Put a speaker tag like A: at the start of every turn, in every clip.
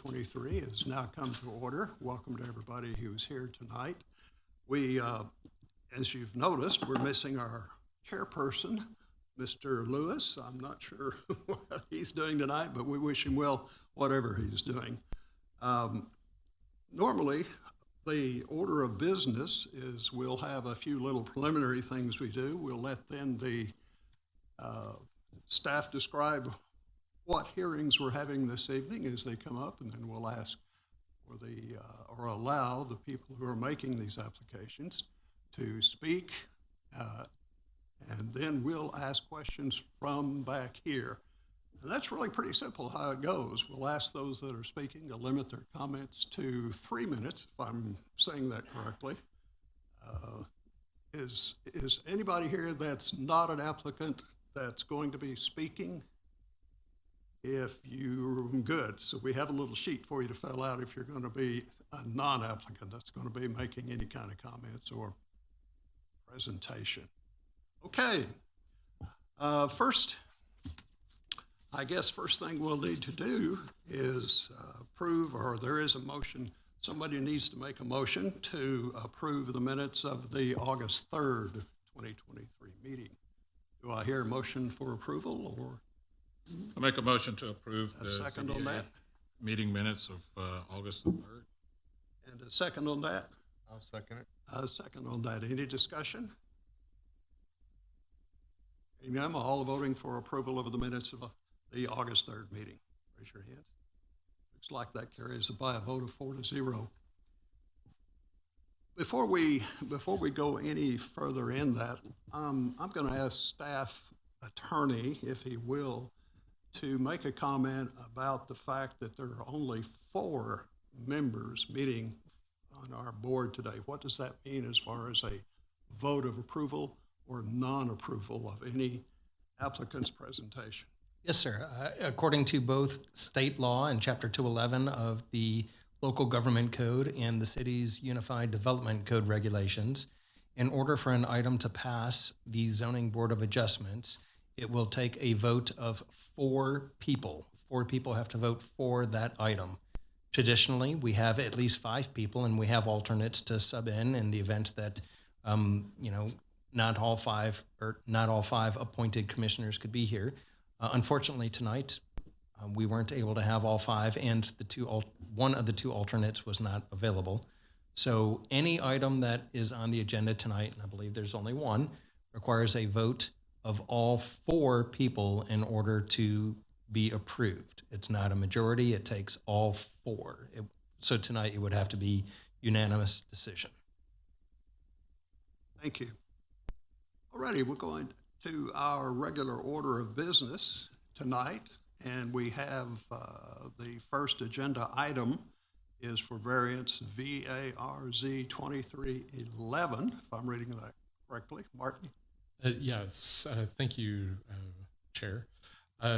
A: 2023 has now come to order. Welcome to everybody who's here tonight. We, as you've noticed, we're missing our chairperson, Mr. Lewis. I'm not sure what he's doing tonight, but we wish him well, whatever he's doing. Normally, the order of business is we'll have a few little preliminary things we do. We'll let then the staff describe what hearings we're having this evening as they come up, and then we'll ask for or allow the people who are making these applications to speak, and then we'll ask questions from back here. And that's really pretty simple how it goes. We'll ask those that are speaking to limit their comments to 3 minutes, if I'm saying that correctly. Is anybody here that's not an applicant that's going to be speaking? If you're good, so we have a little sheet for you to fill out if you're going to be a non-applicant that's going to be making any kind of comments or presentation. Okay, first thing we'll need to do is approve, or there is a motion. Somebody needs to make a motion to approve the minutes of the August 3rd, 2023 meeting. Do I hear a motion for approval, or?
B: I'll make a motion to approve the
A: second on that?
B: meeting minutes of August the 3rd.
A: And a second on that?
C: I'll second it.
A: A second on that. Any discussion? I'm all voting for approval of the minutes of the August 3rd meeting. Raise your hands. Looks like that carries by a vote of 4-0. Before we go any further in that, I'm going to ask staff attorney, if he will, to make a comment about the fact that there are only 4 members meeting on our board today. What does that mean as far as a vote of approval or non-approval of any applicant's presentation?
D: Yes, sir. According to both state law and Chapter 211 of the Local Government Code and the city's Unified Development Code regulations, in order for an item to pass the Zoning Board of Adjustments, it will take a vote of 4 people. 4 people have to vote for that item. Traditionally, we have at least 5 people, and we have alternates to sub in the event that, not all 5 appointed commissioners could be here. Unfortunately, tonight, we weren't able to have all 5, and one of the 2 alternates was not available. So any item that is on the agenda tonight, and I believe there's only one, requires a vote of all 4 people in order to be approved. It's not a majority, it takes all 4. So tonight it would have to be unanimous decision.
A: Thank you. Alrighty, we're going to our regular order of business tonight, and we have the first agenda item is for variance VARZ 2311, if I'm reading that correctly. Martin?
E: Yes, thank you, Chair.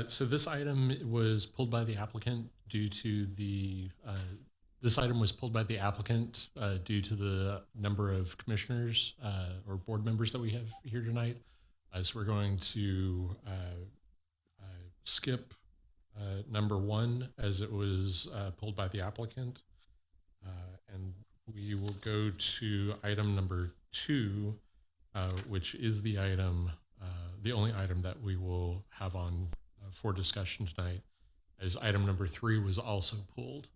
E: So this item was pulled by the applicant due to the number of commissioners or board members that we have here tonight. So we're going to skip number 1 as it was pulled by the applicant, and we will go to item number 2. Which is the only item that we will have on for discussion tonight, as item number 3 was also pulled.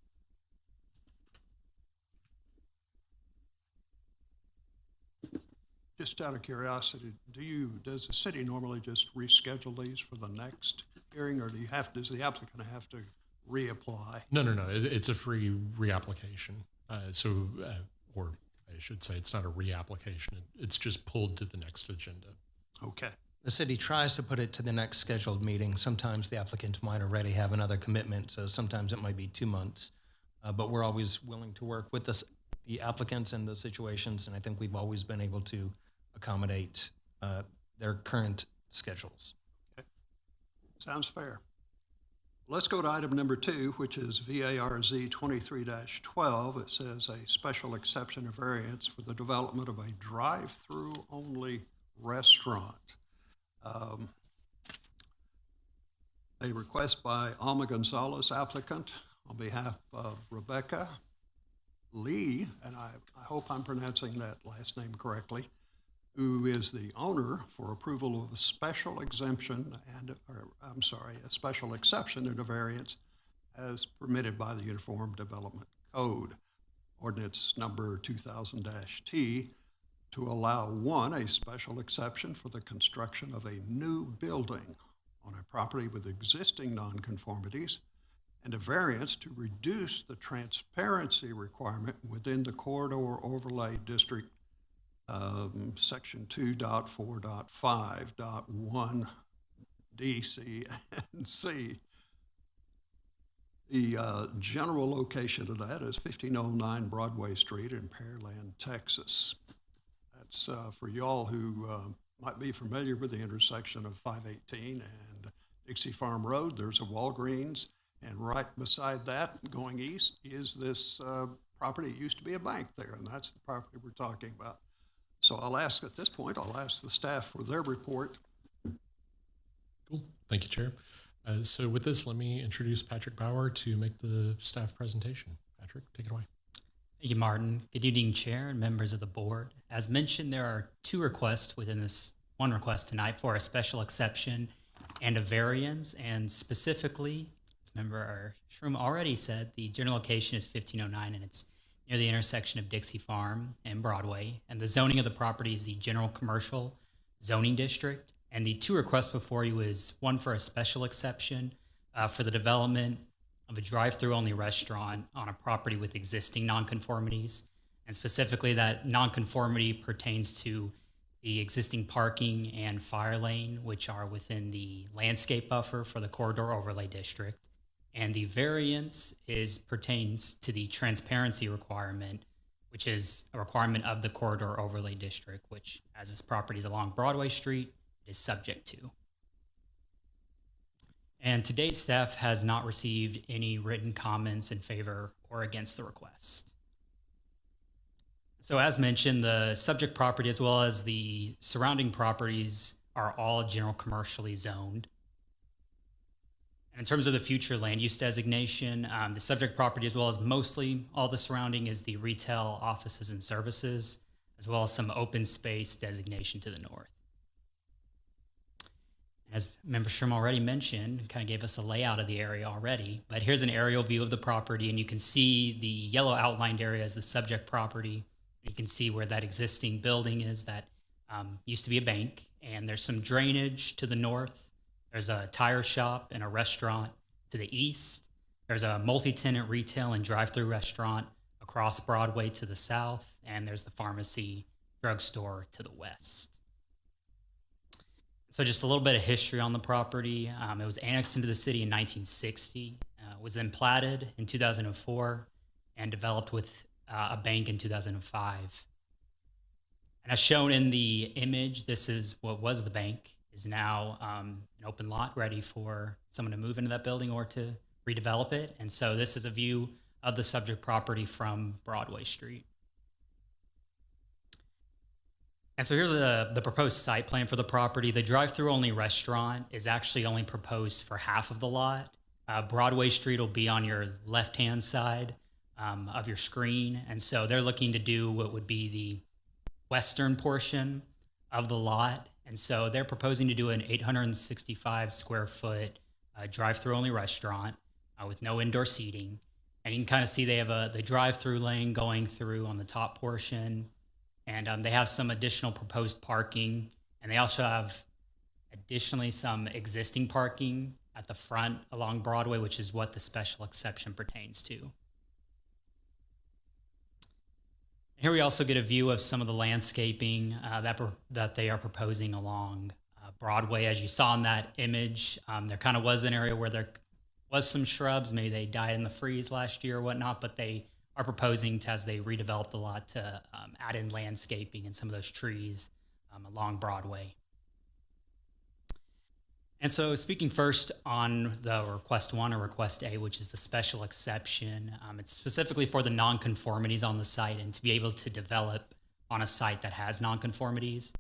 A: Just out of curiosity, does the city normally just reschedule these for the next hearing, or does the applicant have to reapply?
E: No. It's a free reapplication. Or I should say it's not a reapplication. It's just pulled to the next agenda.
A: Okay.
D: The city tries to put it to the next scheduled meeting. Sometimes the applicant might already have another commitment, so sometimes it might be 2 months. But we're always willing to work with the applicants in those situations, and I think we've always been able to accommodate their current schedules.
A: Okay. Sounds fair. Let's go to item number 2, which is VARZ 23-12. It says a special exception of variance for the development of a drive-through only restaurant. A request by Alma Gonzalez, applicant, on behalf of Rebecca Lee, and I hope I'm pronouncing that last name correctly, who is the owner for approval of a special exemption a special exception and a variance as permitted by the Uniform Development Code, ordinance number 2000-T, to allow a special exception for the construction of a new building on a property with existing nonconformities, and a variance to reduce the transparency requirement within the corridor overlay district, section 2.4.5.1 D, C, and C. The general location of that is 1509 Broadway Street in Pearland, Texas. That's for y'all who might be familiar with the intersection of 518 and Dixie Farm Road. There's a Walgreens, and right beside that, going east, is this property. It used to be a bank there, and that's the property we're talking about. So at this point, I'll ask the staff for their report.
E: Cool. Thank you, Chair. So with this, let me introduce Patrick Bauer to make the staff presentation. Patrick, take it away.
C: Thank you, Martin. Good evening, Chair and members of the board. As mentioned, there are two requests within this one request tonight for a special exception and a variance. And specifically, as Member Shroom already said, the general location is 1509 and it's near the intersection of Dixie Farm and Broadway. And the zoning of the property is the general commercial zoning district. And the two requests before you is one for a special exception for the development of a drive-through only restaurant on a property with existing nonconformities. And specifically, that nonconformity pertains to the existing parking and fire lane, which are within the landscape buffer for the corridor overlay district. And the variance pertains to the transparency requirement, which is a requirement of the corridor overlay district, which, as this property is along Broadway Street, is subject to. And to date, staff has not received any written comments in favor or against the request. So as mentioned, the subject property as well as the surrounding properties are all general commercially zoned. And in terms of the future land use designation, the subject property as well as mostly all the surrounding is the retail offices and services, as well as some open space designation to the north. As Member Shroom already mentioned, kind of gave us a layout of the area already, but here's an aerial view of the property, and you can see the yellow outlined area as the subject property. You can see where that existing building is that used to be a bank, and there's some drainage to the north. There's a tire shop and a restaurant to the east. There's a multi-tenant retail and drive-through restaurant across Broadway to the south, and there's the pharmacy drugstore to the west. So just a little bit of history on the property. It was annexed into the city in 1960, was then platted in 2004, and developed with a bank in 2005. And as shown in the image, this is what was the bank, is now an open lot ready for someone to move into that building or to redevelop it. And so this is a view of the subject property from Broadway Street. And so here's the proposed site plan for the property. The drive-through only restaurant is actually only proposed for half of the lot. Broadway Street will be on your left-hand side of your screen. And so they're looking to do what would be the western portion of the lot. And so they're proposing to do an 865 square foot drive-through only restaurant with no indoor seating. And you can kind of see they have the drive-through lane going through on the top portion. And they have some additional proposed parking, and they also have additionally some existing parking at the front along Broadway, which is what the special exception pertains to. Here we also get a view of some of the landscaping that they are proposing along Broadway. As you saw in that image, there kind of was an area where there was some shrubs. Maybe they died in the freeze last year or whatnot, but they are proposing to, as they redevelop the lot, to add in landscaping and some of those trees along Broadway. And so speaking first on the request one or request A, which is the special exception, it's specifically for the nonconformities on the site and to be able to develop on a site that has nonconformities.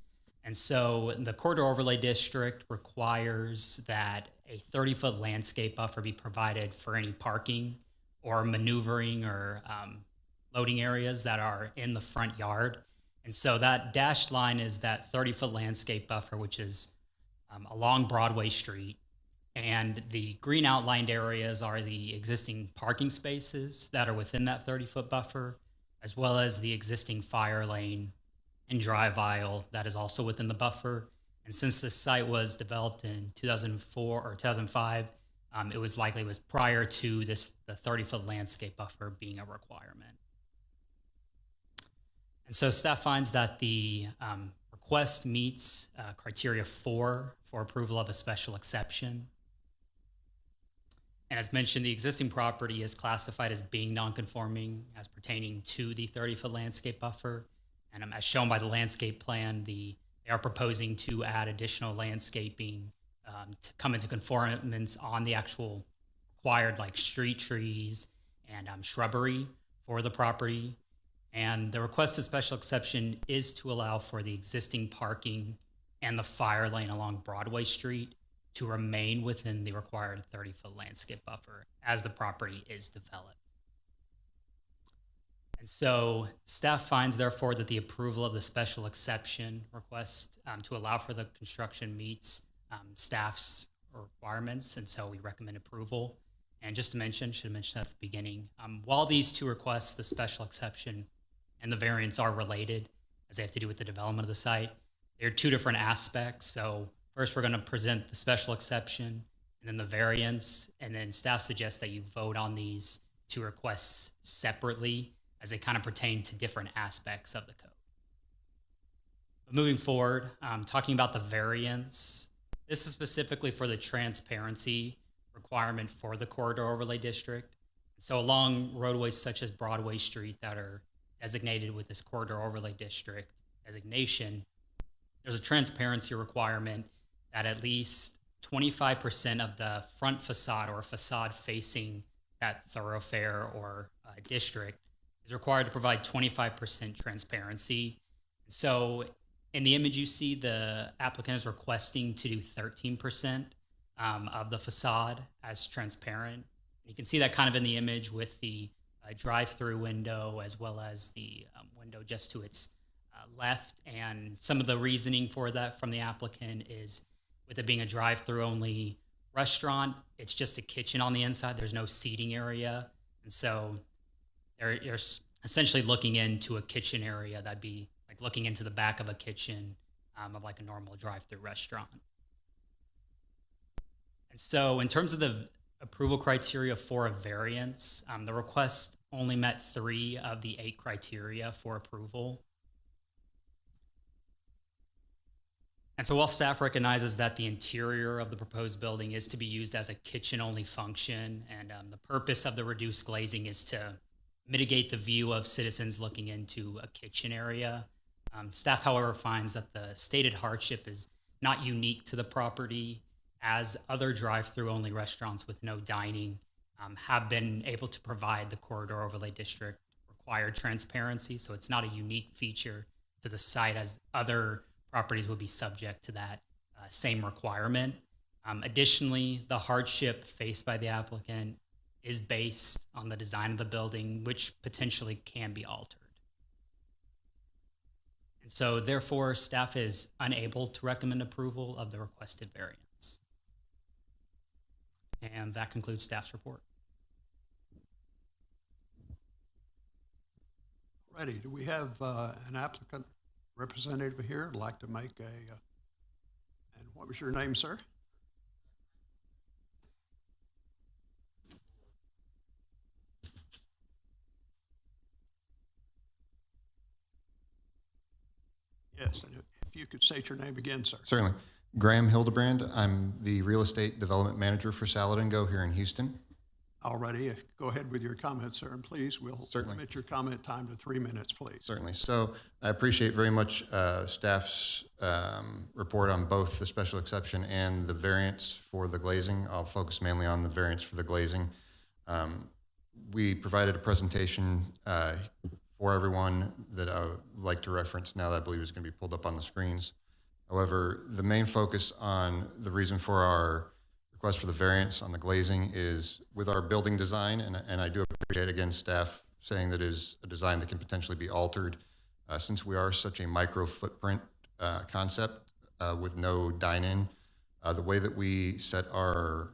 C: And so the corridor overlay district requires that a 30-foot landscape buffer be provided for any parking or maneuvering or loading areas that are in the front yard. And so that dashed line is that 30-foot landscape buffer, which is along Broadway Street. And the green outlined areas are the existing parking spaces that are within that 30-foot buffer, as well as the existing fire lane and drive aisle that is also within the buffer. And since this site was developed in 2004 or 2005, it was prior to the 30-foot landscape buffer being a requirement. And so staff finds that the request meets criteria 4 for approval of a special exception. And as mentioned, the existing property is classified as being nonconforming as pertaining to the 30-foot landscape buffer. And as shown by the landscape plan, they are proposing to add additional landscaping to come into conformance on the actual required street trees and shrubbery for the property. And the requested special exception is to allow for the existing parking and the fire lane along Broadway Street to remain within the required 30-foot landscape buffer as the property is developed. And so staff finds, therefore, that the approval of the special exception request to allow for the construction meets staff's requirements, and so we recommend approval. And just to mention, should have mentioned that at the beginning, while these two requests, the special exception and the variance, are related, as they have to do with the development of the site, they're two different aspects. So first, we're going to present the special exception and then the variance, and then staff suggests that you vote on these two requests separately as they kind of pertain to different aspects of the code. But moving forward, talking about the variance, this is specifically for the transparency requirement for the corridor overlay district. So along roadways such as Broadway Street that are designated with this corridor overlay district designation, there's a transparency requirement that at least 25% of the front facade or facade facing that thoroughfare or district is required to provide 25% transparency. So in the image you see, the applicant is requesting to do 13% of the facade as transparent. You can see that kind of in the image with the drive-through window as well as the window just to its left. And some of the reasoning for that from the applicant is, with it being a drive-through only restaurant, it's just a kitchen on the inside. There's no seating area. And so you're essentially looking into a kitchen area. That'd be like looking into the back of a kitchen of like a normal drive-through restaurant. And so in terms of the approval criteria for a variance, the request only met 3 of the 8 criteria for approval. And so while staff recognizes that the interior of the proposed building is to be used as a kitchen-only function, and the purpose of the reduced glazing is to mitigate the view of citizens looking into a kitchen area, staff, however, finds that the stated hardship is not unique to the property, as other drive-through only restaurants with no dining have been able to provide the corridor overlay district required transparency. So it's not a unique feature to the site, as other properties would be subject to that same requirement. Additionally, the hardship faced by the applicant is based on the design of the building, which potentially can be altered. And so therefore, staff is unable to recommend approval of the requested variance. And that concludes staff's report.
A: Ready. Do we have an applicant representative here who'd like to make and what was your name, sir? Yes, and if you could state your name again, sir.
F: Certainly. Graham Hildebrand. I'm the real estate development manager for Salad & Go here in Houston.
A: Already, go ahead with your comments, sir, and please, we'll
F: Certainly.
A: limit your comment time to 3 minutes, please.
F: Certainly. So I appreciate very much staff's report on both the special exception and the variance for the glazing. I'll focus mainly on the variance for the glazing. We provided a presentation for everyone that I would like to reference now that I believe is going to be pulled up on the screens. However, the main focus on the reason for our request for the variance on the glazing is with our building design, and I do appreciate, again, staff saying that it is a design that can potentially be altered. Since we are such a micro footprint concept with no dine-in, the way that we set our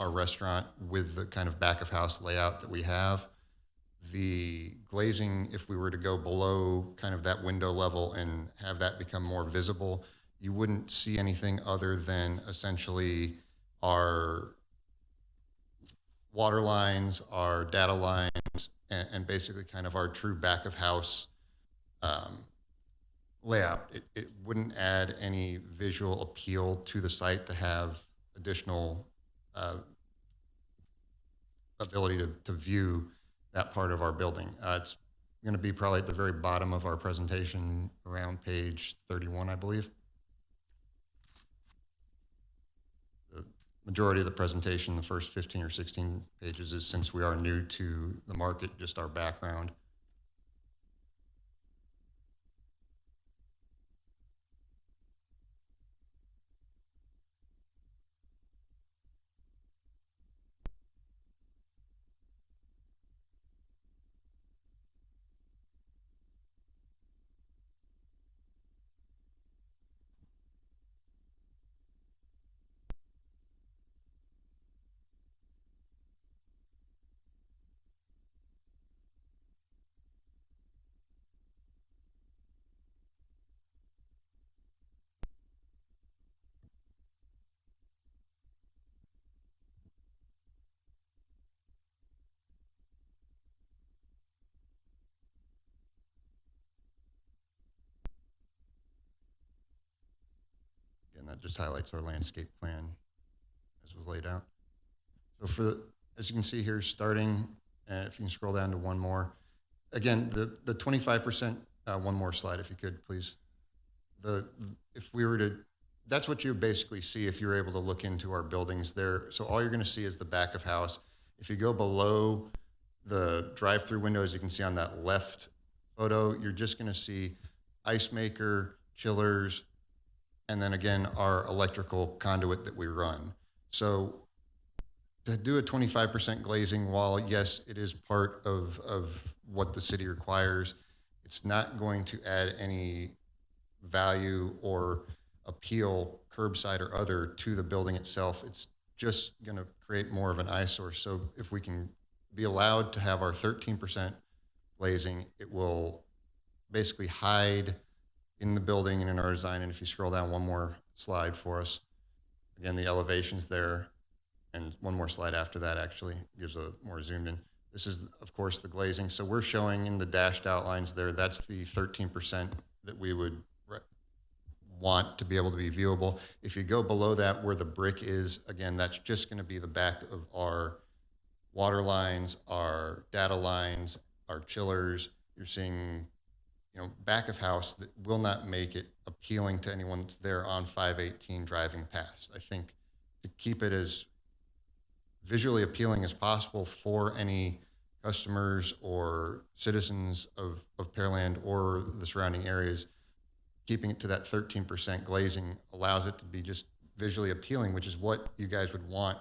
F: restaurant with the kind of back of house layout that we have, the glazing, if we were to go below kind of that window level and have that become more visible, you wouldn't see anything other than essentially our water lines, our data lines, and basically kind of our true back of house layout. It wouldn't add any visual appeal to the site to have additional ability to view that part of our building. It's going to be probably at the very bottom of our presentation, around page 31, I believe. The majority of the presentation, the first 15 or 16 pages, is, since we are new to the market, just our background. And that just highlights our landscape plan as was laid out. So as you can see here, starting, if you can scroll down to one more. Again, the 25%, one more slide if you could, please. If we were to, that's what you basically see if you're able to look into our buildings there. So all you're going to see is the back of house. If you go below the drive-through window, as you can see on that left photo, you're just going to see ice maker, chillers, and then again, our electrical conduit that we run. So to do a 25% glazing, while yes, it is part of what the city requires, it's not going to add any value or appeal, curbside or other, to the building itself. It's just going to create more of an eyesore. So if we can be allowed to have our 13% glazing, it will basically hide in the building and in our design. And if you scroll down one more slide for us, again, the elevations there, and one more slide after that actually gives a more zoomed in. This is, of course, the glazing. So we're showing in the dashed outlines there, that's the 13% that we would want to be able to be viewable. If you go below that where the brick is, again, that's just going to be the back of our water lines, our data lines, our chillers. You're seeing, back of house that will not make it appealing to anyone that's there on 518 driving past. I think to keep it as visually appealing as possible for any customers or citizens of Pearland or the surrounding areas, keeping it to that 13% glazing allows it to be just visually appealing, which is what you guys would want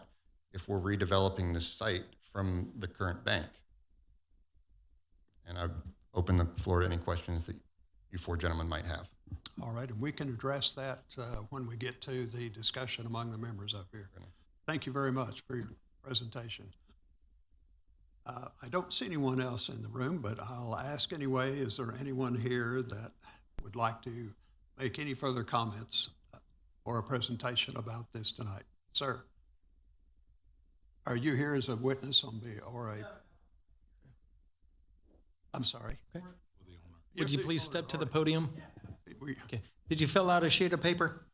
F: if we're redeveloping this site from the current bank. And I've opened the floor to any questions that you four gentlemen might have.
A: All right, and we can address that when we get to the discussion among the members up here. Thank you very much for your presentation. I don't see anyone else in the room, but I'll ask anyway, is there anyone here that would like to make any further comments or a presentation about this tonight? Sir, are you here as a witness I'm sorry.
D: Okay.
B: with the owner.
D: Would you
A: You're the
D: please
A: owner,
D: step to
A: all
D: the
A: right.
D: podium?
A: We-
D: Okay. Did you fill out a sheet of paper?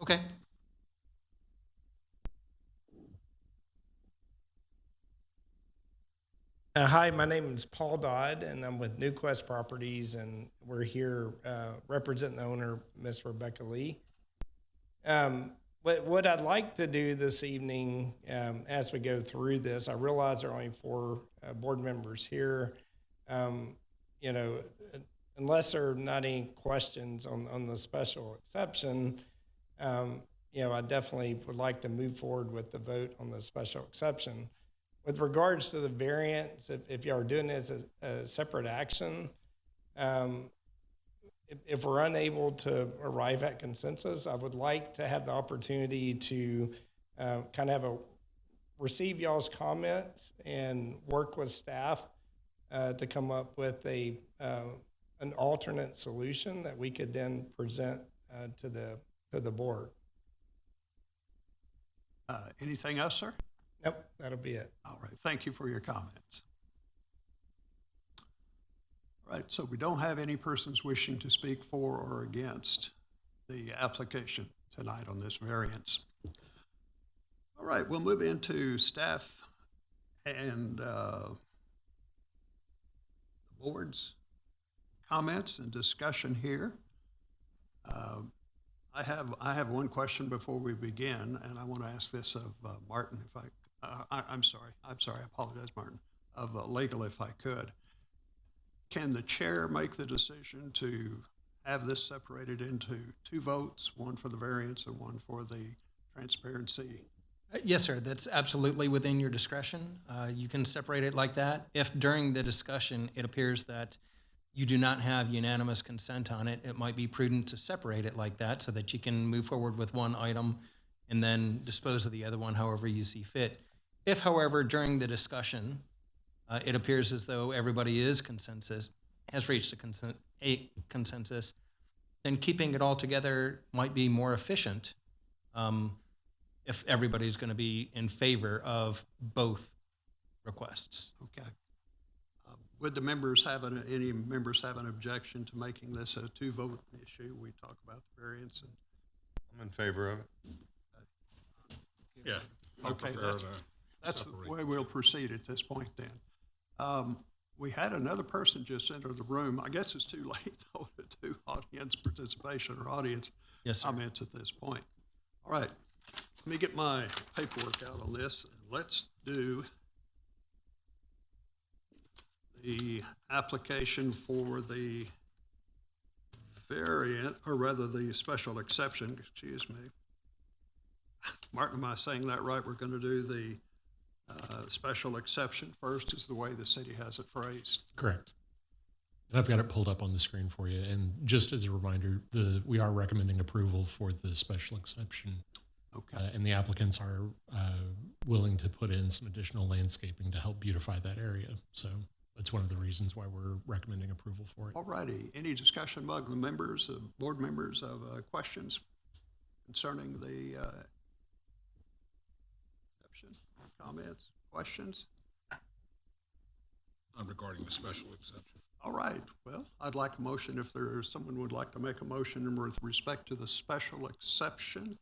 D: Okay.
G: Hi, my name is Paul Dodd, and I'm with Newquest Properties, and we're here representing the owner, Miss Rebecca Lee. What I'd like to do this evening, as we go through this, I realize there are only 4 board members here. A unless there are not any questions on the special exception, I definitely would like to move forward with the vote on the special exception. With regards to the variance, if y'all are doing this as a separate action, if we're unable to arrive at consensus, I would like to have the opportunity to kind of receive y'all's comments and work with staff to come up with an alternate solution that we could then present to the board.
A: Anything else, sir?
G: Nope, that'll be it.
A: All right, thank you for your comments. All right, so we don't have any persons wishing to speak for or against the application tonight on this variance. All right, we'll move into staff and the board's comments and discussion here. I have one question before we begin, and I want to ask this of Martin, if I'm sorry, I apologize, Martin, of legal, if I could. Can the chair make the decision to have this separated into two votes, one for the variance and one for the transparency?
D: Yes, sir. That's absolutely within your discretion. You can separate it like that. If during the discussion it appears that you do not have unanimous consent on it, it might be prudent to separate it like that so that you can move forward with one item and then dispose of the other one however you see fit. If, however, during the discussion, it appears as though everybody has reached a consensus, then keeping it all together might be more efficient if everybody's going to be in favor of both requests.
A: Okay. Would the members any members have an objection to making this a two-vote issue? We talk about the variance and.
H: I'm in favor of it.
B: Yeah. I
A: Okay,
B: prefer
A: that's
B: to
A: the
B: separate.
A: way we'll proceed at this point then. We had another person just enter the room. I guess it's too late though to do audience participation or audience
D: Yes, sir.
A: comments at this point. All right, let me get my paperwork out on this. Let's do the application for the variant, or rather the special exception, excuse me. Martin, am I saying that right? We're going to do the special exception first, is the way the city has it phrased.
E: Correct. And I've got it pulled up on the screen for you. And just as a reminder, we are recommending approval for the special exception.
A: Okay.
E: And the applicants are willing to put in some additional landscaping to help beautify that area. So that's one of the reasons why we're recommending approval for it.
A: All righty. Any discussion among the members, board members, of questions concerning the exception? Comments, questions?
B: Regarding the special exception.
A: All right. Well, I'd like a motion if someone would like to make a motion with respect to the special exception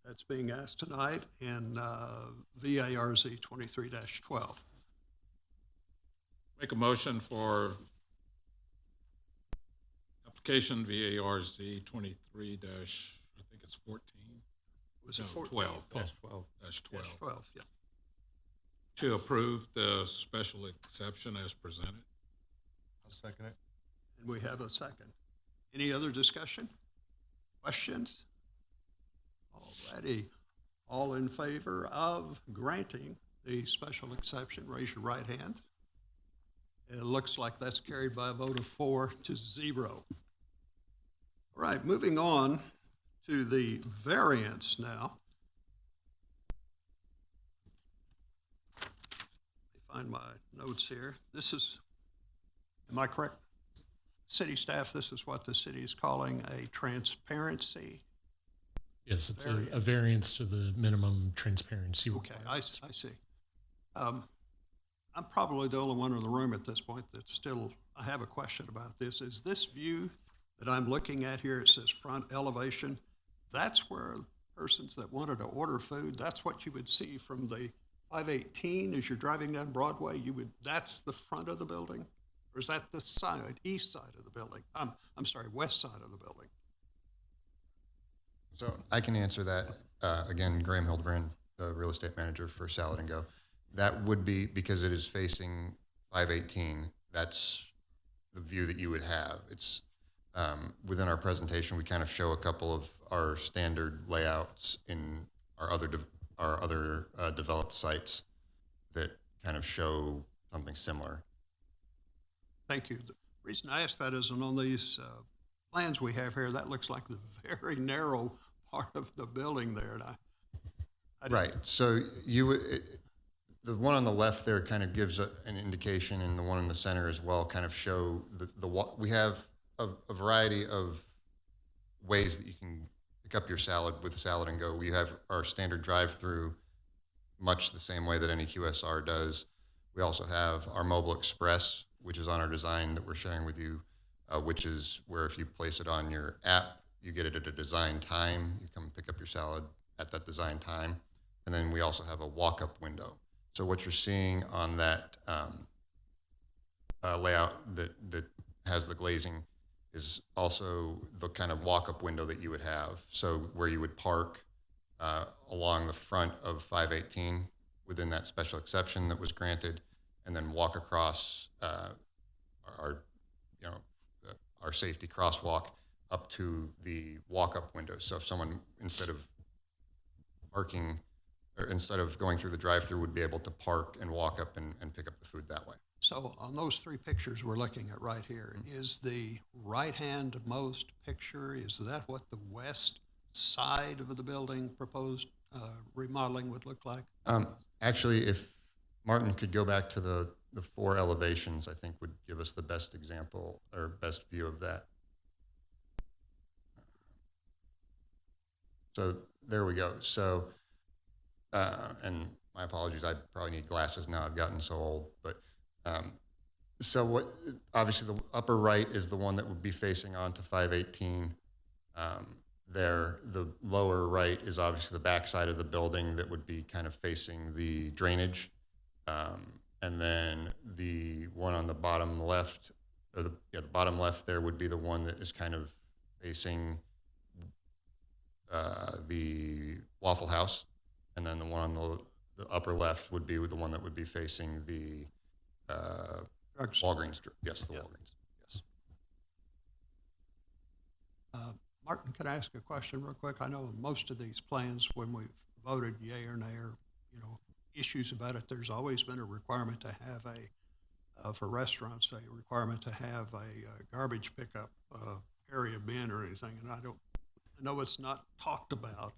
A: that's being asked tonight in VARZ 23-12.
B: Make a motion for application VARZ 23 I think it's 14.
A: Was it
B: No,
A: 14?
B: 12.
H: Yes, 12.
B: Dash 12.
A: 12, yeah.
B: To approve the special exception as presented.
H: I'll second it.
A: And we have a second. Any other discussion? Questions? All righty. All in favor of granting the special exception, raise your right hand. It looks like that's carried by a vote of 4-0. All right, moving on to the variance now. Let me find my notes here. This is, am I correct? City staff, this is what the city is calling a transparency.
E: Yes, it's a
A: Variance.
E: variance to the minimum transparency
A: Okay,
E: requirements.
A: I see. I'm probably the only one in the room at this point that still, I have a question about this. Is this view that I'm looking at here, it says front elevation, that's where persons that wanted to order food, that's what you would see from the 518 as you're driving down Broadway, that's the front of the building? Or is that the side, east side of the building? I'm sorry, west side of the building?
F: So I can answer that. Again, Graham Hildebrandt, the real estate manager for Salad and Go. That would be because it is facing 518. That's the view that you would have. It's within our presentation, we kind of show a couple of our standard layouts in our other developed sites that kind of show something similar.
A: Thank you. The reason I asked that is on these plans we have here, that looks like the very narrow part of the building there. And I didn't-
F: Right. So the one on the left there kind of gives an indication, and the one in the center as well kind of show we have a variety of ways that you can pick up your salad with Salad and Go. We have our standard drive-through, much the same way that any QSR does. We also have our Mobile Express, which is on our design that we're sharing with you, which is where if you place it on your app, you get it at a design time. You come pick up your salad at that design time. And then we also have a walk-up window. So what you're seeing on that layout that has the glazing is also the kind of walk-up window that you would have. So where you would park along the front of 518 within that special exception that was granted, and then walk across our safety crosswalk up to the walk-up window. So if someone, instead of going through the drive-through, would be able to park and walk up and pick up the food that way.
A: So on those three pictures we're looking at right here, is the right-hand most picture, is that what the west side of the building proposed remodeling would look like?
F: Actually, if Martin could go back to the four elevations, I think would give us the best example or best view of that. So there we go. So, and my apologies, I probably need glasses now. I've gotten so old, but so obviously the upper right is the one that would be facing onto 518. The lower right is obviously the back side of the building that would be kind of facing the drainage. And then the one on the bottom left, or the bottom left there would be the one that is kind of facing the Waffle House. And then the one on the upper left would be the one that would be facing the Walgreens. Yes, the Walgreens. Yes.
A: Martin, can I ask a question real quick? I know most of these plans, when we've voted yay or nay, or issues about it, there's always been a requirement to have for restaurants, a requirement to have a garbage pickup area bin or anything. And I know it's not talked about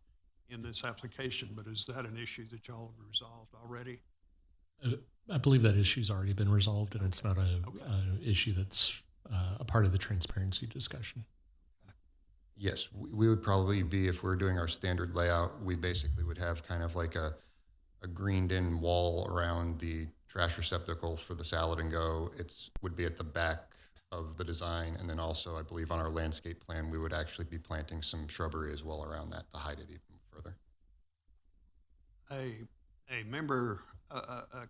A: in this application, but is that an issue that y'all have resolved already?
E: I believe that issue's already been resolved, and it's not an issue that's a part of the transparency discussion.
F: Yes, we would probably be, if we're doing our standard layout, we basically would have kind of like a greened in wall around the trash receptacle for the Salad and Go. Would be at the back of the design. And then also, I believe on our landscape plan, we would actually be planting some shrubbery as well around that to hide it even further.
A: A member, a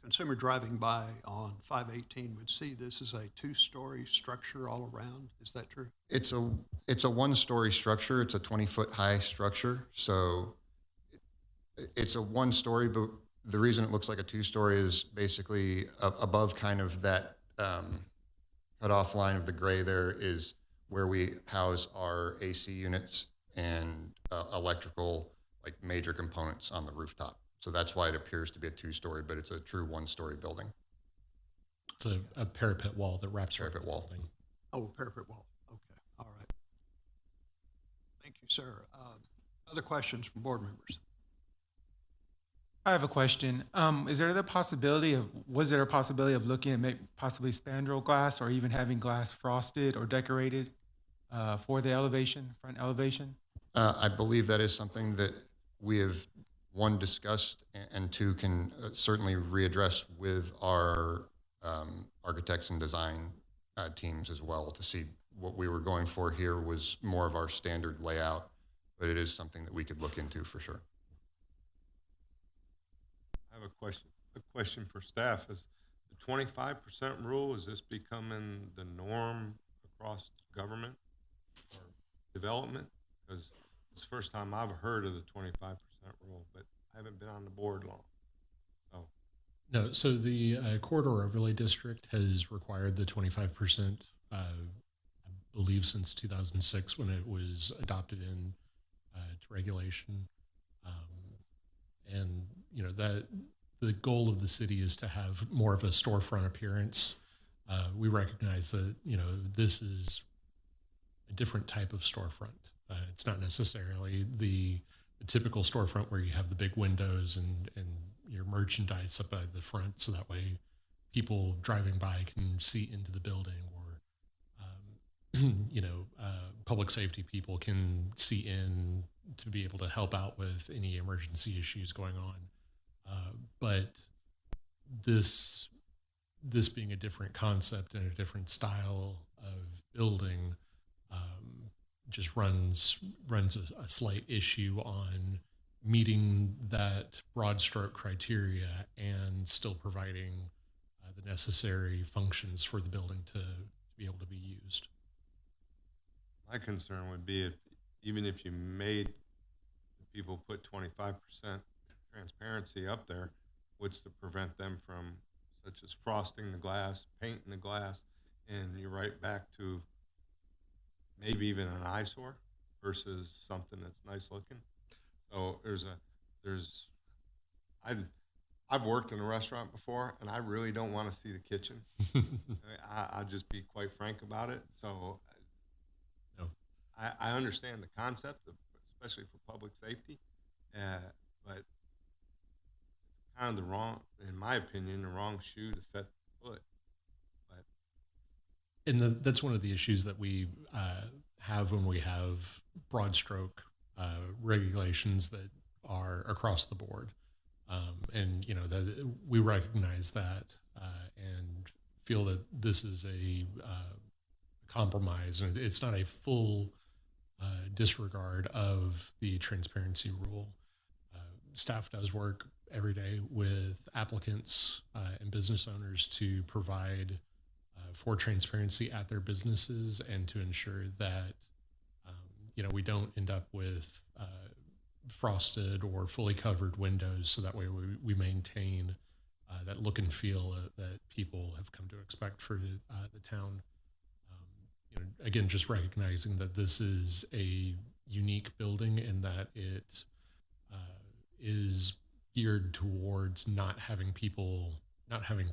A: consumer driving by on 518 would see this as a two-story structure all around. Is that true?
F: It's a one-story structure. It's a 20-foot high structure. So it's a one-story, but the reason it looks like a two-story is basically above kind of that cutoff line of the gray there is where we house our AC units and electrical, like major components on the rooftop. So that's why it appears to be a two-story, but it's a true one-story building.
E: It's a parapet wall that wraps around the
F: Parapet wall.
E: building.
A: Oh, parapet wall. Okay, all right. Thank you, sir. Other questions from board members?
I: I have a question. Was there a possibility of looking at possibly spandrel glass or even having glass frosted or decorated for the front elevation?
F: I believe that is something that we have, one, discussed, and two, can certainly readdress with our architects and design teams as well to see what we were going for here was more of our standard layout, but it is something that we could look into for sure.
H: I have a question for staff. Is the 25% rule, is this becoming the norm across government or development? Because it's the first time I've heard of the 25% rule, but I haven't been on the board long. So
E: No, so the corridor overlay district has required the 25%, I believe since 2006 when it was adopted in to regulation. And, you know, that the goal of the city is to have more of a storefront appearance. We recognize that, you know, this is a different type of storefront. It's not necessarily the typical storefront where you have the big windows and your merchandise up by the front, so that way people driving by can see into the building, or you know, public safety people can see in to be able to help out with any emergency issues going on. But this being a different concept and a different style of building, just runs a slight issue on meeting that broad stroke criteria and still providing the necessary functions for the building to be able to be used.
H: My concern would be even if you made people put 25% transparency up there, what's to prevent them from, such as frosting the glass, painting the glass, and you're right back to maybe even an eyesore versus something that's nice looking. So I've worked in a restaurant before, and I really don't want to see the kitchen. I'll just be quite frank about it. So
E: No.
H: I understand the concept, especially for public safety, but it's kind of the wrong, in my opinion, the wrong shoe to fit the foot. But
E: And that's one of the issues that we have when we have broad stroke regulations that are across the board. And, you know, that we recognize that and feel that this is a compromise, and it's not a full disregard of the transparency rule. Staff does work every day with applicants and business owners to provide for transparency at their businesses and to ensure that you know, we don't end up with frosted or fully covered windows, so that way we maintain that look and feel that people have come to expect for the town. You know, again, just recognizing that this is a unique building and that it is geared towards not having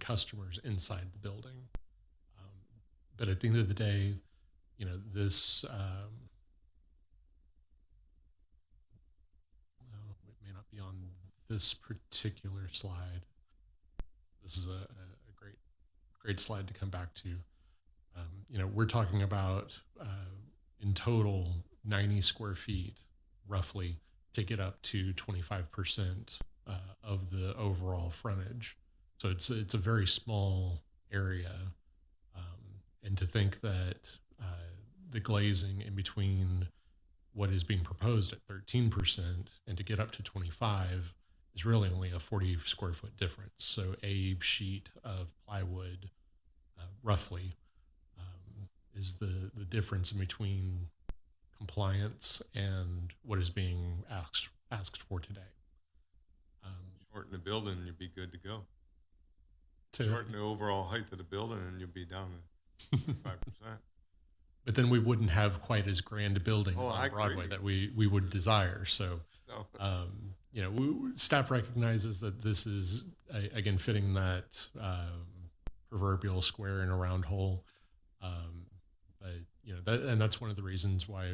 E: customers inside the building. But at the end of the day, you know, this it may not be on this particular slide. This is a great slide to come back to. You know, we're talking about in total 90 square feet, roughly, to get up to 25% of the overall frontage. So it's a very small area, and to think that the glazing in between what is being proposed at 13% and to get up to 25 is really only a 40 square foot difference. So a sheet of plywood, roughly, is the difference in between compliance and what is being asked for today.
H: shorten the building, and you'd be good to go.
E: So,
H: Shorten the overall height of the building, and you'll be down to 5%.
E: but then we wouldn't have quite as grand buildings
H: Oh, I
E: on Broadway
H: agree.
E: that we would desire. So,
H: So,
E: you know, staff recognizes that this is again fitting that proverbial square in a round hole. But you know, that's one of the reasons why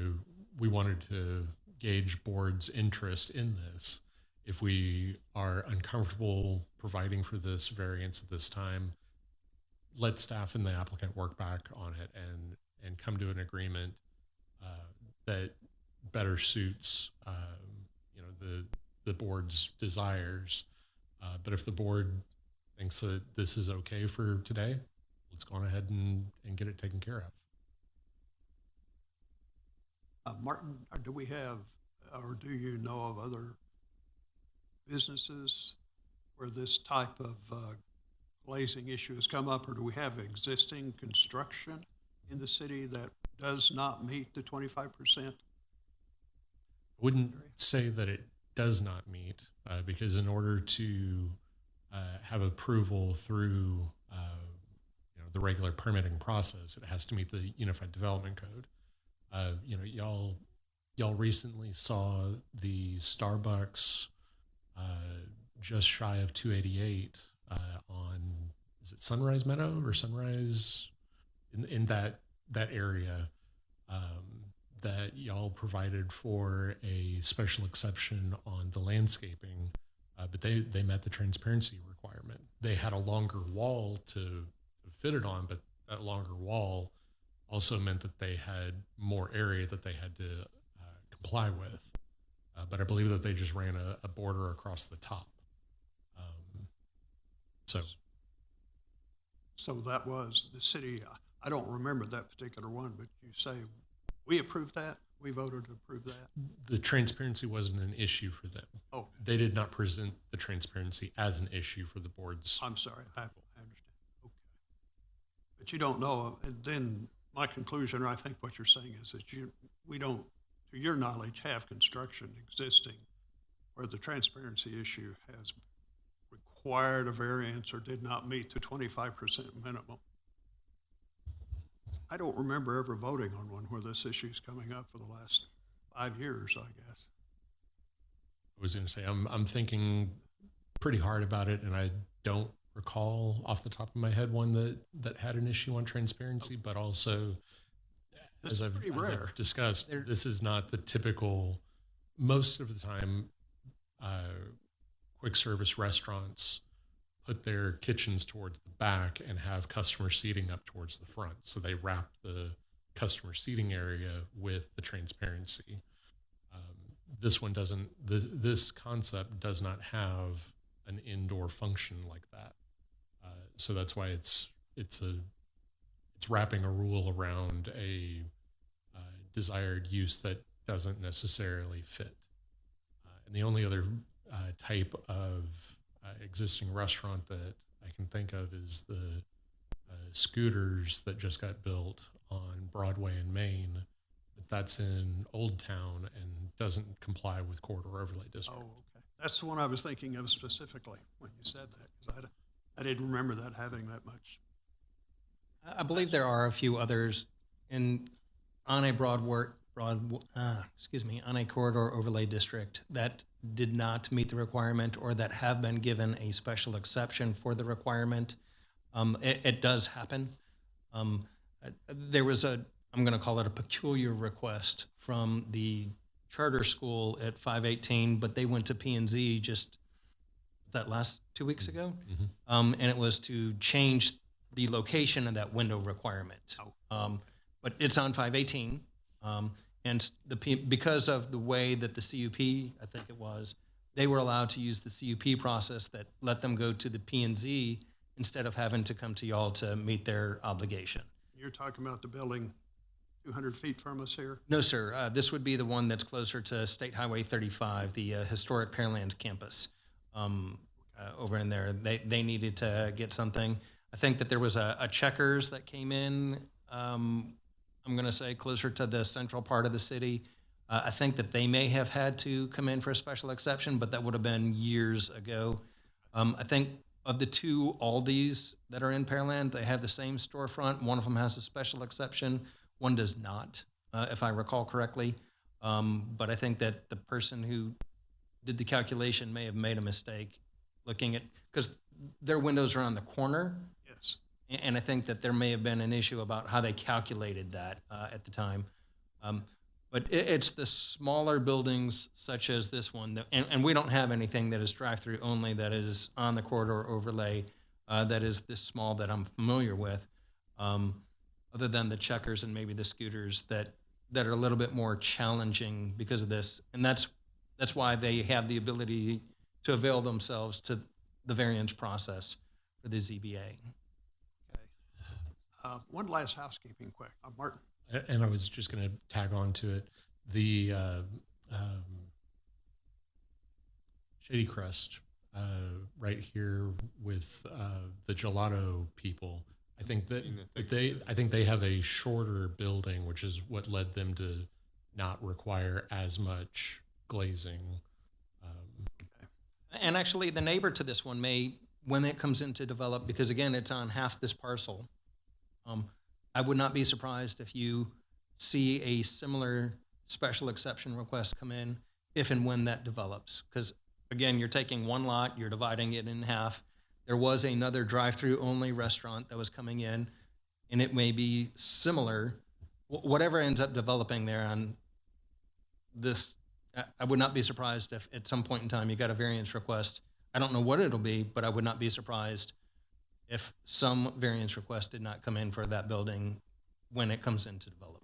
E: we wanted to gauge board's interest in this. If we are uncomfortable providing for this variance at this time, let staff and the applicant work back on it and come to an agreement that better suits you know, the board's desires. But if the board thinks that this is okay for today, let's go on ahead and get it taken care of.
A: Martin, do we have, or do you know of other businesses where this type of glazing issue has come up, or do we have existing construction in the city that does not meet the 25%?
E: I wouldn't say that it does not meet, because in order to have approval through the regular permitting process. It has to meet the Unified Development Code. Y'all recently saw the Starbucks just shy of 288 on, is it Sunrise Meadow or Sunrise, in that area, that y'all provided for a special exception on the landscaping, but they met the transparency requirement. They had a longer wall to fit it on, but that longer wall also meant that they had more area that they had to comply with. But I believe that they just ran a border across the top.
A: So that was the city, I don't remember that particular one, but you say we approved that? We voted to approve that?
E: The transparency wasn't an issue for them.
A: Oh,
E: They did not present the transparency as an issue for the board's.
A: I'm sorry, I understand. Okay. But you don't know, and then my conclusion, or I think what you're saying is that we don't, to your knowledge, have construction existing where the transparency issue has required a variance or did not meet the 25% minimum. I don't remember ever voting on one where this issue's coming up for the last 5 years, I guess.
E: I was going to say, I'm thinking pretty hard about it, and I don't recall off the top of my head one that had an issue on transparency, but also, as I've discussed, this is not the typical, most of the time, quick service restaurants put their kitchens towards the back and have customer seating up towards the front. So they wrap the customer seating area with the transparency. This one doesn't, this concept does not have an indoor function like that. So that's why it's wrapping a rule around a desired use that doesn't necessarily fit. And the only other type of existing restaurant that I can think of is the scooters that just got built on Broadway in Maine. But that's in Old Town and doesn't comply with Corridor Overlay District.
A: Oh, okay. That's the one I was thinking of specifically when you said that, because I didn't remember that having that much.
D: I believe there are a few others on a on a corridor overlay district that did not meet the requirement or that have been given a special exception for the requirement. It does happen. There was I'm going to call it a peculiar request from the charter school at 518, but they went to P&Z just that last 2 weeks ago.
E: Mm-hmm.
D: And it was to change the location of that window requirement. But it's on 518. And because of the way that the CUP, I think it was, they were allowed to use the CUP process that let them go to the P&Z instead of having to come to y'all to meet their obligation.
A: You're talking about the building 200 feet from us here?
D: No, sir. This would be the one that's closer to State Highway 35, the historic Pearland campus over in there. They needed to get something. I think that there was a Checkers that came in, I'm going to say closer to the central part of the city. I think that they may have had to come in for a special exception, but that would have been years ago. I think of the two Aldis that are in Pearland, they have the same storefront. One of them has a special exception. One does not, if I recall correctly. But I think that the person who did the calculation may have made a mistake looking at, because their windows are on the corner.
A: Yes.
D: And I think that there may have been an issue about how they calculated that at the time. But it's the smaller buildings such as this one, and we don't have anything that is drive-through only that is on the corridor overlay that is this small that I'm familiar with, other than the Checkers and maybe the scooters that are a little bit more challenging because of this. And that's why they have the ability to avail themselves to the variance process for the ZBA.
A: One last housekeeping quick. Martin.
E: And I was just going to tag on to it. The Shady Crest right here with the gelato people. I think that they have a shorter building, which is what led them to not require as much glazing.
D: And actually, the neighbor to this one may when it comes in to develop, because again, it's on half this parcel, I would not be surprised if you see a similar special exception request come in if and when that develops. Because again, you're taking one lot, you're dividing it in half. There was another drive-through only restaurant that was coming in, and it may be similar. Whatever ends up developing there on this, I would not be surprised if at some point in time you got a variance request. I don't know what it'll be, but I would not be surprised if some variance request did not come in for that building when it comes in to develop.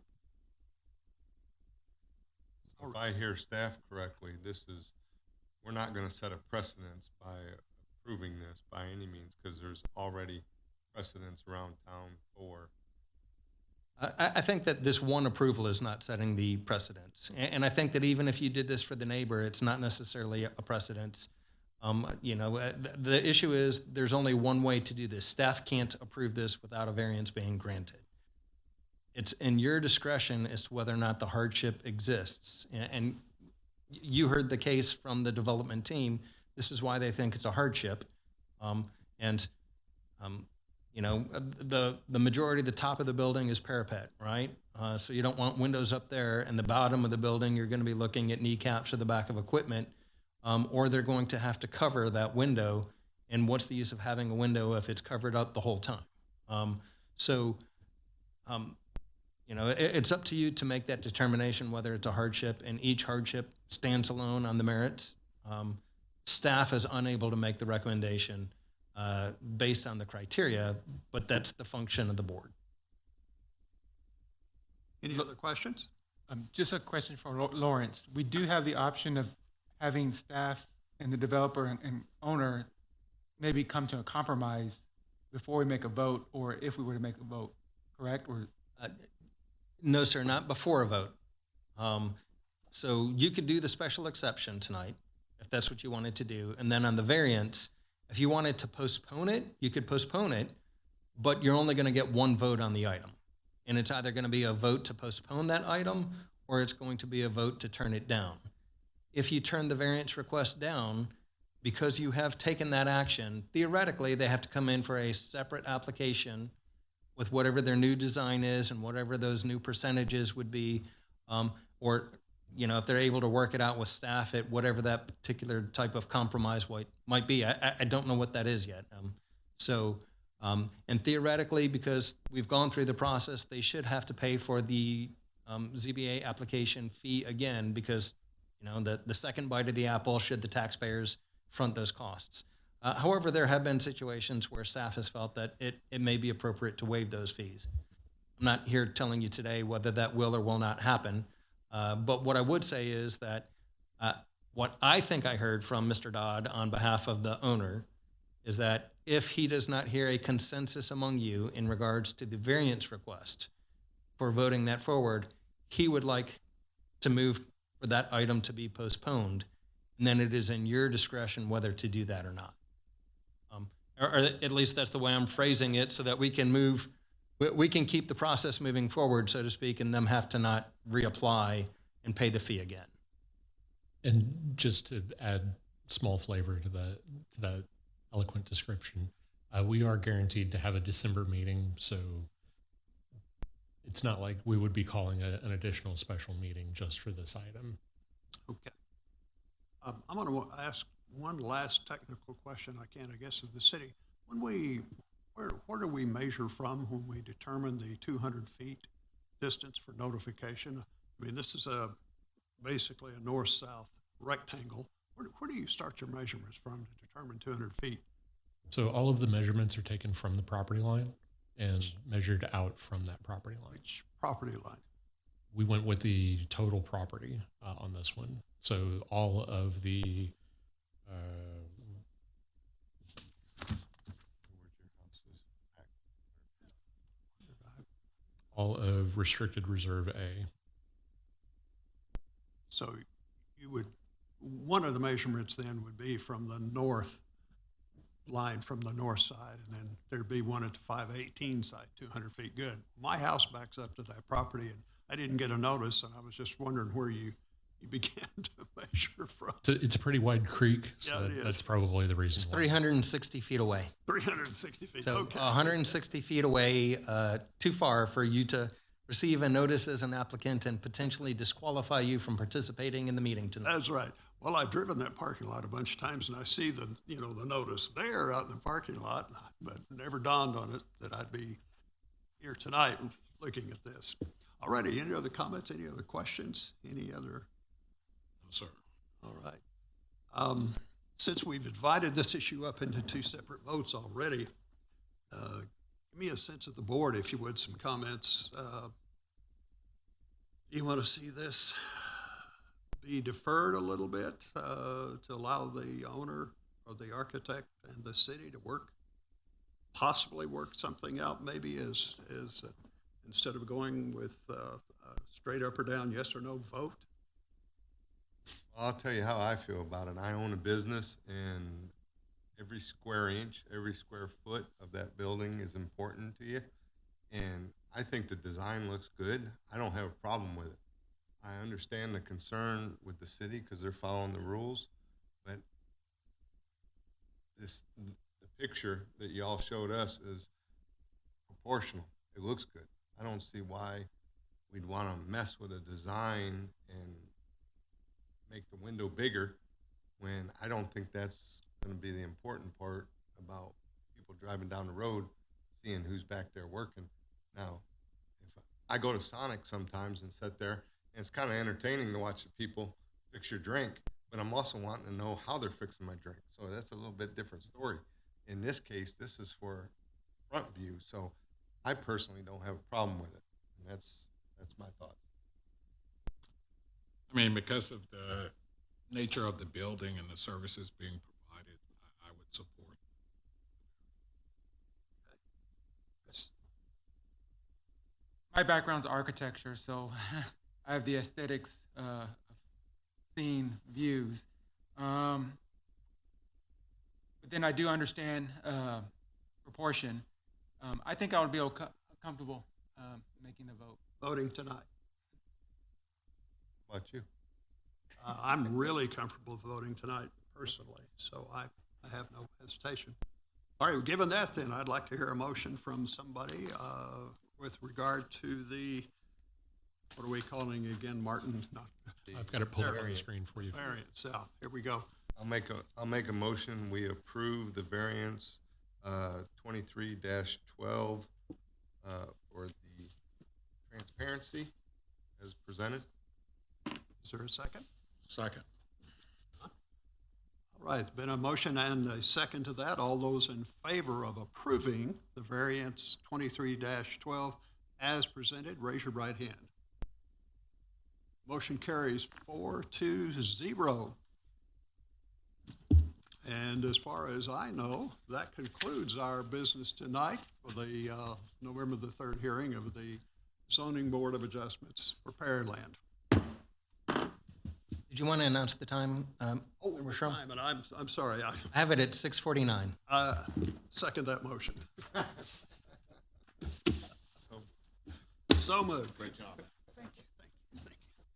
H: If I hear staff correctly, we're not going to set a precedence by approving this by any means, because there's already precedents around town for.
D: I think that this one approval is not setting the precedence. And I think that even if you did this for the neighbor, it's not necessarily a precedence. The issue is there's only one way to do this. Staff can't approve this without a variance being granted. It's in your discretion as to whether or not the hardship exists. And you heard the case from the development team. This is why they think it's a hardship. The majority of the top of the building is parapet, right? So you don't want windows up there, and the bottom of the building, you're going to be looking at kneecaps or the back of equipment, or they're going to have to cover that window. And what's the use of having a window if it's covered up the whole time? It's up to you to make that determination whether it's a hardship, and each hardship stands alone on the merits. Staff is unable to make the recommendation based on the criteria, but that's the function of the board.
A: Any other questions?
I: Just a question for Lawrence. We do have the option of having staff and the developer and owner maybe come to a compromise before we make a vote, or if we were to make a vote, correct? Or
D: No, sir, not before a vote. So you could do the special exception tonight, if that's what you wanted to do. And then on the variance, if you wanted to postpone it, you could postpone it, but you're only going to get one vote on the item. And it's either going to be a vote to postpone that item, or it's going to be a vote to turn it down. If you turn the variance request down, because you have taken that action, theoretically, they have to come in for a separate application with whatever their new design is and whatever those new percentages would be, or if they're able to work it out with staff at whatever that particular type of compromise might be. I don't know what that is yet. And theoretically, because we've gone through the process, they should have to pay for the ZBA application fee again, because the second bite of the apple, should the taxpayers front those costs. However, there have been situations where staff has felt that it may be appropriate to waive those fees. I'm not here telling you today whether that will or will not happen, but what I would say is that what I think I heard from Mr. Dodd on behalf of the owner is that if he does not hear a consensus among you in regards to the variance request for voting that forward, he would like to move for that item to be postponed, and then it is in your discretion whether to do that or not. Or at least that's the way I'm phrasing it, so that we can keep the process moving forward, so to speak, and them have to not reapply and pay the fee again.
E: And just to add small flavor to that eloquent description, we are guaranteed to have a December meeting, so it's not like we would be calling an additional special meeting just for this item.
A: Okay. I'm going to ask one last technical question I guess, of the city. Where do we measure from when we determine the 200 feet distance for notification? I mean, this is basically a north-south rectangle. Where do you start your measurements from to determine 200 feet?
E: So all of the measurements are taken from the property line and measured out from that property line.
A: Which property line?
E: We went with the total property on this one. So all of the all of restricted reserve A.
A: So one of the measurements then would be from the north line, from the north side, and then there'd be one at the 518 side, 200 feet. Good. My house backs up to that property, and I didn't get a notice, and I was just wondering where you you began to measure from
E: It's a pretty wide creek, so
A: Yeah, it is.
E: that's probably the reason
D: It's
E: why.
D: 360 feet away.
A: 360 feet.
D: So
A: Okay.
D: 160 feet away, too far for you to receive a notice as an applicant and potentially disqualify you from participating in the meeting tonight.
A: That's right. Well, I've driven that parking lot a bunch of times, and I see the, you know, the notice there out in the parking lot, but it never dawned on it that I'd be here tonight looking at this. Alrighty, any other comments, any other questions, any other?
B: No, sir.
A: All right. Since we've divided this issue up into two separate votes already, give me a sense of the board, if you would, some comments. Do you want to see this be deferred a little bit to allow the owner or the architect and the city to possibly work something out, maybe as instead of going with a straight up or down yes or no vote?
H: I'll tell you how I feel about it. I own a business, and every square inch, every square foot of that building is important to you. And I think the design looks good. I don't have a problem with it. I understand the concern with the city because they're following the rules, but the picture that y'all showed us is proportional. It looks good. I don't see why we'd want to mess with a design and make the window bigger when I don't think that's going to be the important part about people driving down the road, seeing who's back there working. Now, if I go to Sonic sometimes and sit there, and it's kind of entertaining to watch the people fix your drink, but I'm also wanting to know how they're fixing my drink. So that's a little bit different story. In this case, this is for front view, so I personally don't have a problem with it. And that's my thoughts.
B: I mean, because of the nature of the building and the services being provided, I would support.
A: Yes.
I: My background's architecture, so I have the aesthetics of seeing views. But then I do understand proportion. I think I would be comfortable making the vote.
A: Voting tonight.
H: How about you?
A: I'm really comfortable voting tonight personally, so I have no hesitation. All right, given that, then I'd like to hear a motion from somebody with regard to the, what are we calling it again, Martin? Not
E: I've got it pulled up on the screen for you.
A: variance. Here we go.
H: I'll make a motion. We approve the variance 23-12 for the transparency as presented.
A: Is there a second?
B: Second.
A: All right, it's been a motion and a second to that. All those in favor of approving the variance 23-12 as presented, raise your right hand. Motion carries 4-0. And as far as I know, that concludes our business tonight for the November the 3rd hearing of the Zoning Board of Adjustments for Pearland.
D: Did you want to announce the time? Member Schrum?
A: Time, and I'm sorry,
D: I have it at 6:49.
A: I second that motion. So moved.
B: Great job.
A: Thank you, thank you, thank you.
B: Take care.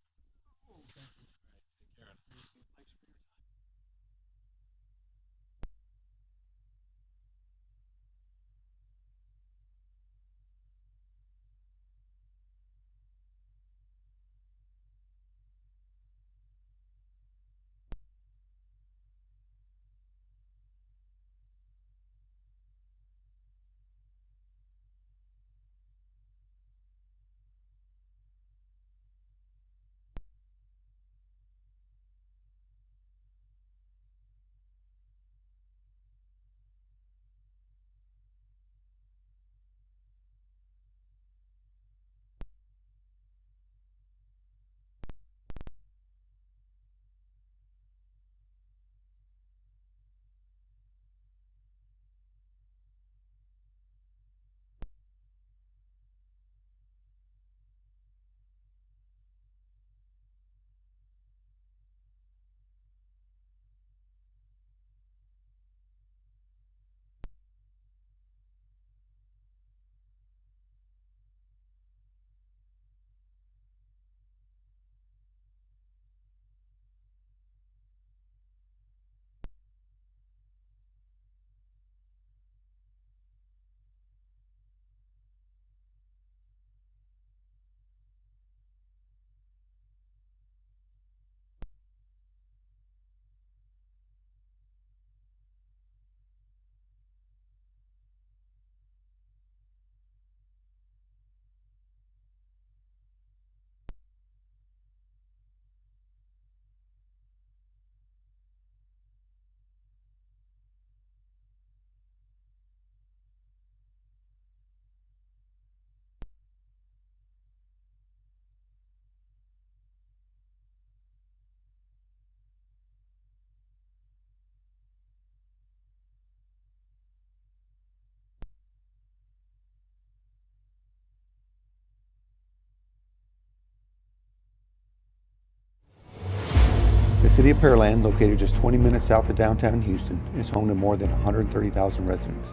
J: city of Pearland, located just 20 minutes south of downtown Houston, is home to more than 130,000 residents.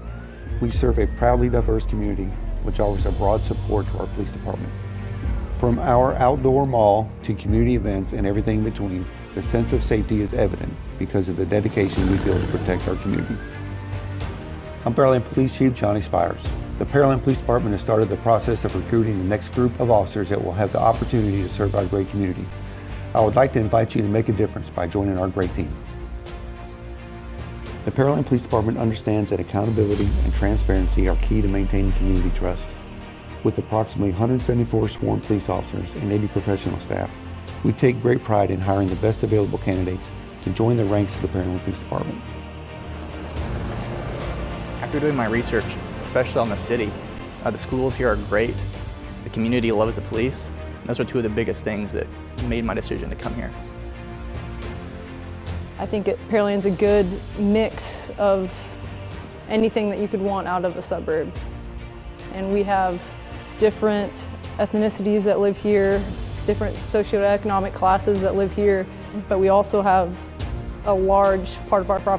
J: We serve a proudly diverse community, which offers a broad support to our police department. From our outdoor mall to community events and everything in between, the sense of safety is evident because of the dedication we feel to protect our community. I'm Pearland Police Chief Johnny Spires. The Pearland Police Department has started the process of recruiting the next group of officers that will have the opportunity to serve our great community. I would like to invite you to make a difference by joining our great team. The Pearland Police Department understands that accountability and transparency are key to maintaining community trust. With approximately 174 sworn police officers and 80 professional staff, we take great pride in hiring the best available candidates to join the ranks of the Pearland Police Department.
K: After doing my research, especially on the city, the schools here are great. The community loves the police. And those are two of the biggest things that made my decision to come here.
L: I think Pearland's a good mix of anything that you could want out of a suburb. And we have different ethnicities that live here, different socioeconomic classes that live here, but we also have a large part of our